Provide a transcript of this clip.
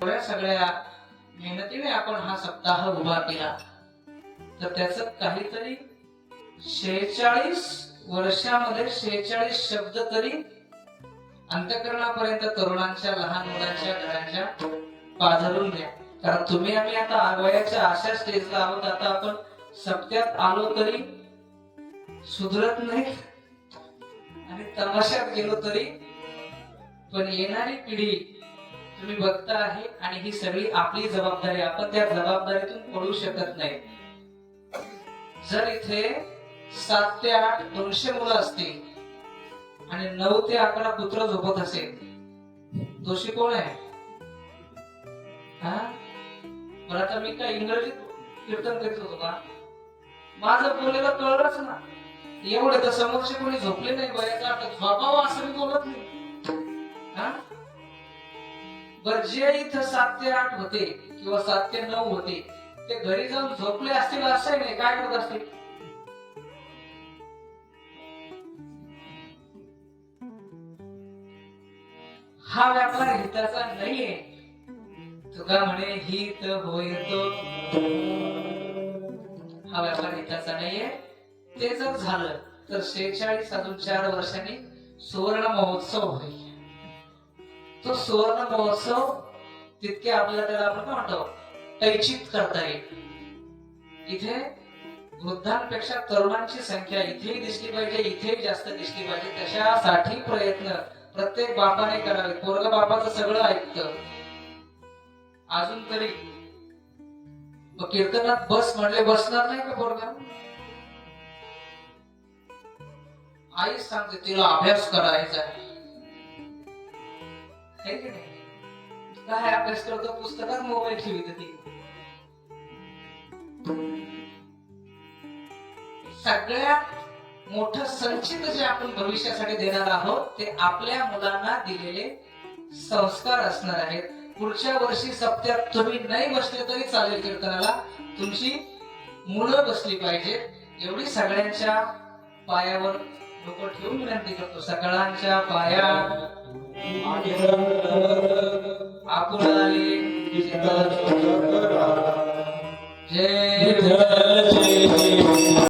एवढ्या सगळ्या मेहनतीने आपण हा सप्ताह उभा केला, तर त्याचं काहीतरी 46 वर्षामध्ये 46 शब्द तरी अंतःकरणापर्यंत तरुणांच्या, लहान मुलांच्या, घरांच्या पाझरून द्या. कारण तुम्ही आम्ही आता आगवयाच्या अशा स्टेजला आहोत, आता आपण सप्त्यात आलो तरी सुधरत नाही आणि तमाशात गेलो तरी, पण येणारी पिढी तुम्ही बघता आहे आणि ही सगळी आपली जबाबदारी. आपण त्या जबाबदारीतून पडू शकत नाही. जर इथे 7 ते 8 200 मुलं असतील आणि 9 ते 11 कुत्र झोपत असेल, दोषी कोण आहे? मला आता मी काय इंग्रजीत कीर्तन करीत होतो का? माझं बोलायला कळलंच ना. एवढे तर समोरचे कोणी झोपले नाही. बऱ्याच झोपावं असं मी बोलत नाही. बर, जे इथं 7 ते 8 होते किंवा 7 ते 9 होते, ते घरी जाऊन झोपले असतील असं नाही, काय करत असतील? हा व्यापार हिताचा नाहीये. तुका म्हणे हित होईतो, हा व्यापार हिताचा नाहीये. ते जर झालं तर 46 अजून 4 वर्षांनी सुवर्ण महोत्सव होईल. तो सुवर्ण महोत्सव तितके आपल्याला, त्याला आपण काय म्हणतो, ऐच्छित करता येईल. इथे वृद्धांपेक्षा तरुणांची संख्या इथेही दिसली पाहिजे, इथेही जास्त दिसली पाहिजे. त्याच्यासाठी प्रयत्न प्रत्येक बापाने करावे. पोरग बापाचं सगळं ऐकतं अजून तरी. कीर्तनात बस म्हणले बसणार नाही का पोरगा? आई सांगते तिला अभ्यास करायचा आहे की नाही? काय अभ्यास करतो? पुस्तकात मोबाईल ठेवत ती. सगळ्यात मोठं संचित जे आपण भविष्यासाठी देणार आहोत, ते आपल्या मुलांना दिलेले संस्कार असणार आहेत. पुढच्या वर्षी सप्त्यात तुम्ही नाही बसले तरी चालेल कीर्तनाला, तुमची मुलं बसली पाहिजेत. एवढी सगळ्यांच्या पायावर डोकं ठेवून विनंती करतो. सगळ्यांच्या पाया